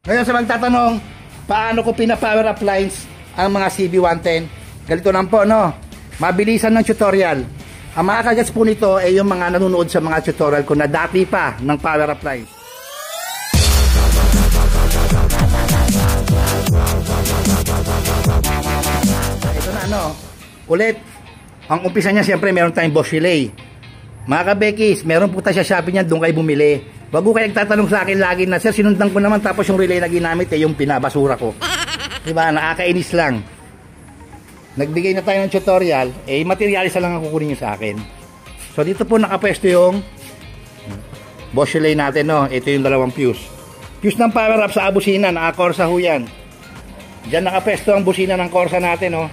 Ngayon sa magtatanong, paano ko pina-power up lines ang mga CB110? Ganito lang po, no? Mabilisan ng tutorial. Ang mga kagats po nito ay yung mga nanonood sa mga tutorial ko na dati pa ng power up lines. Ito na, no? Ulit, ang umpisa niya siyempre meron tayong Bosch relay. Mga kabekis, meron po tayo sa Shopee niyan, doon kayo bumili. Bago kayo nagtatanong sa akin lagi na, sir, sinundan ko naman tapos yung relay na ginamit ay yung pinabasura ko. Diba? Nakakainis lang. Nagbigay na tayo ng tutorial, materialis lang ang kukunin nyo sa akin. So, dito po nakapwesto yung Bosch relay natin, no? Ito yung dalawang fuse. Fuse ng power up sa busina, naka-Corsa ho yan. Diyan nakapwesto ang busina ng Corsa natin, no?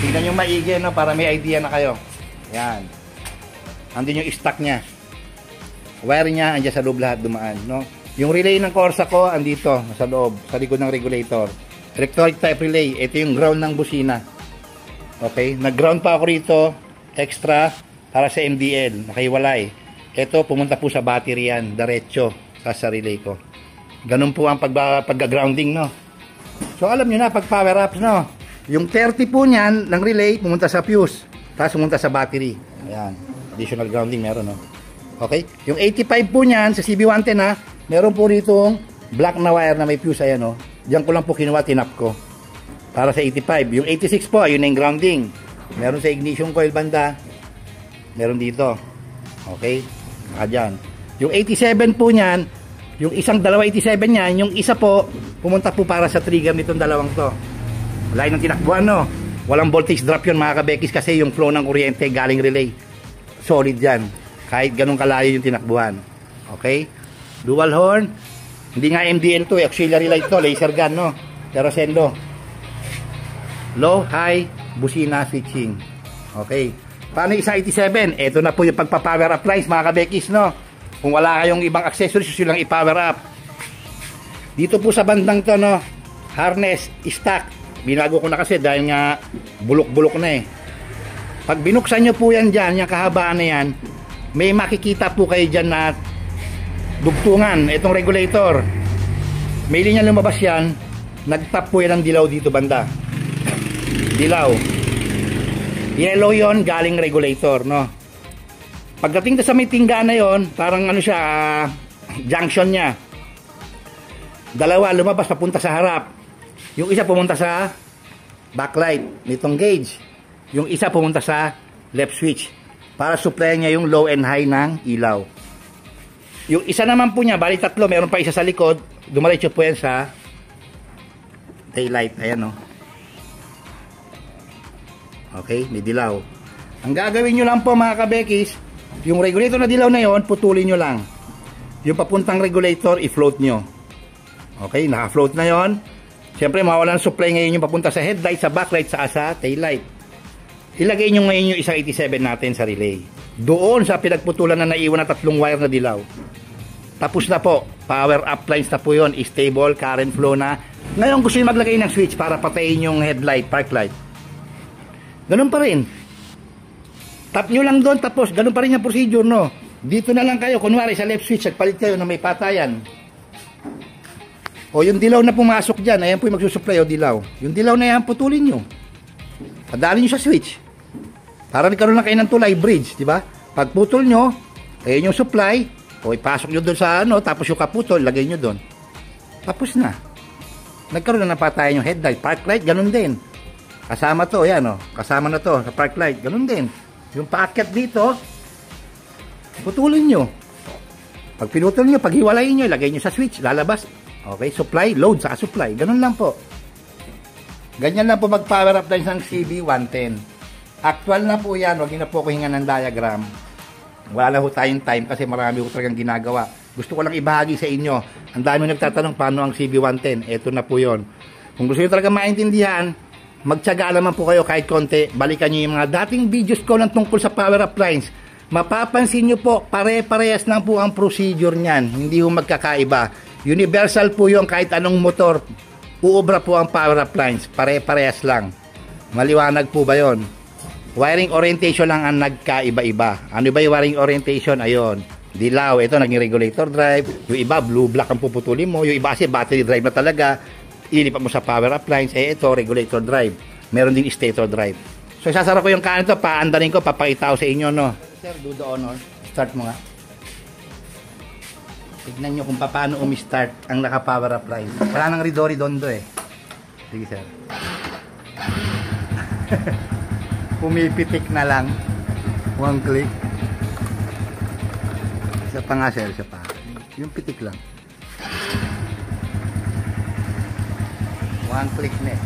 Tingnan nyo maigi, no? Para may idea na kayo. Yan. Andun yung stock nya. Wire niya, andyan sa loob lahat dumaan, no? Yung relay ng Corsa ko, andito, sa loob, sa likod ng regulator. Electronic type relay, ito yung ground ng busina. Okay? Nag-ground pa ako rito, extra, para sa MDL, nakaiwalay. Ito, pumunta po sa battery yan, diretso, sa relay ko. Ganun po ang pag-grounding, no? So, alam nyo na, pag power ups, no? Yung 30 po niyan, ng relay, pumunta sa fuse, tapos pumunta sa battery. Ayan, additional grounding meron, no? Okay? Yung 85 po niyan sa CB110 ha, meron po ditong black na wire na may fuse, ayan, no? Diyan ko lang po kinuha, tinap ko. Para sa 85. Yung 86 po, yun na yung grounding. Meron sa ignition coil banda. Meron dito. Okay? Dyan. Yung 87 po niyan, yung isang dalawa 87 niyan, yung isa po, pumunta po para sa trigger nitong dalawang to. Wala yung tinakbuhan, no? Walang voltage drop yun, mga kabekis, kasi yung flow ng kuryente galing relay. Solid yan. Kahit ganun kalayo yung tinakbuhan. Okay? Dual horn. Hindi nga MDL to, auxiliary light to, laser gun, no? Pero sendo. Low, high, busina, switching. Okay. Paano isa 87? Ito na po yung pagpa-power up lines, mga kabekis, no? Kung wala kayong ibang accessories, yun lang i-power up. Dito po sa bandang to, no? Harness, stock. Binago ko na kasi dahil nga bulok-bulok na eh. Pag binuksan nyo po yan dyan, yung kahabaan na yan, may makikita po kayo dyan na dugtungan, itong regulator. May linya lumabas yan, nagtap po yan ang dilaw dito banda. Dilaw. Yellow yon galing regulator, no? Pagdating sa may tingga na yon, parang ano siya, junction niya. Dalawa lumabas papunta sa harap. Yung isa pumunta sa backlight nitong gauge. Yung isa pumunta sa left switch para supply niya yung low and high ng ilaw. Yung isa naman po niya, bali tatlo, meron pa isa sa likod, dumiretso po yan sa taillight. Ayan, no? Okay, may dilaw. Ang gagawin nyo lang po, mga kabekis, yung regulator na dilaw na yon, putulin nyo lang. Yung papuntang regulator, i-float nyo. Okay, naka-float na yon. Siyempre, mawalan supply ngayon yung papunta sa headlight, sa backlight, sa taillight. Ilagay nyo ngayon yung isang 87 natin sa relay. Doon sa pinagputulan na naiwan na tatlong wire na dilaw. Tapos na po. Power up lines na po yun. Stable, current flow na. Ngayon gusto nyo maglagay ng switch para patayin yung headlight, park light. Ganun pa rin. Tap nyo lang doon, tapos ganun pa rin yung procedure, no? Dito na lang kayo. Kunwari sa left switch, nagpalit kayo na may patayan. O yung dilaw na pumasok dyan, ayan po yung magsusupply o dilaw. Yung dilaw na yan, putulin nyo. Padalin nyo sa switch. Para nagkaroon lang kayo ng tulay bridge, di ba? Pag putol nyo, ayun yung supply, o ipasok nyo doon sa ano, tapos yung kaputol, lagay nyo doon. Tapos na. Nagkaroon na napatayan yung headlight, park light, ganun din. Kasama to, yan o. Kasama na to sa park light, ganun din. Yung paakyat dito, putulin nyo. Pag pinutol nyo, pag hiwalayin nyo, lagay nyo sa switch, lalabas. Okay, supply, load, saka supply. Ganun lang po. Ganyan lang po mag-power up lines ng CB110. Actual na po yan, huwag na po ako hinga ng diagram. Wala na po tayong time kasi marami ko talagang ginagawa. Gusto ko lang ibahagi sa inyo. Ang dami nagtatanong paano ang CB110. Ito na po yon. Kung gusto nyo talaga maintindihan, magtyaga naman po kayo kahit konti. Balikan nyo yung mga dating videos ko ng tungkol sa power up lines. Mapapansin nyo po, pare-parehas lang po ang procedure nyan. Hindi po magkakaiba. Universal po yung kahit anong motor. Uubra po ang power up lines. Pare-parehas lang. Maliwanag po ba yon? Wiring orientation lang ang nagkaiba-iba. Ano ba yung wiring orientation? Ayon. Dilaw, ito naging regulator drive. Yung iba, blue black ang puputulin mo. Yung iba kasi battery drive na talaga. Ilipat mo sa power appliance. Ito, regulator drive. Meron din stator drive. So, sasara ko yung kanan ito. Paandarin ko, papakita ko sa inyo, no? Sir, do the honor. Start mo nga. Tignan nyo kung paano umi-start ang naka-power appliance. Wala nang ridori-dondo eh. Sige, sir. Pumipitik na lang. One click. Isa pa nga, sir. Isa pa. Yung pitik lang. One click na eh.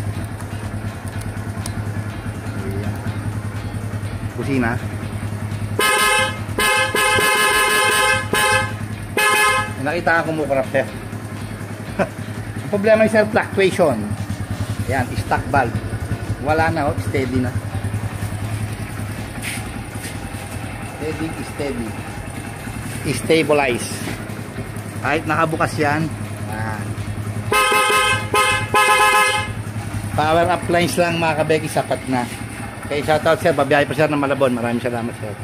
Ayan. Busina. Nakita ka kumukurap, sir. Ang problema yung sir, fluctuation. Ayan, stock valve. Wala na, oh, steady na. Steady. Stabilize. Kahit nakabukas yan. Ayan. Power appliance lang mga kabeki, sapat na. Okay, shoutout sir, babiyahe pa sir ng Malabon. Maraming salamat sir.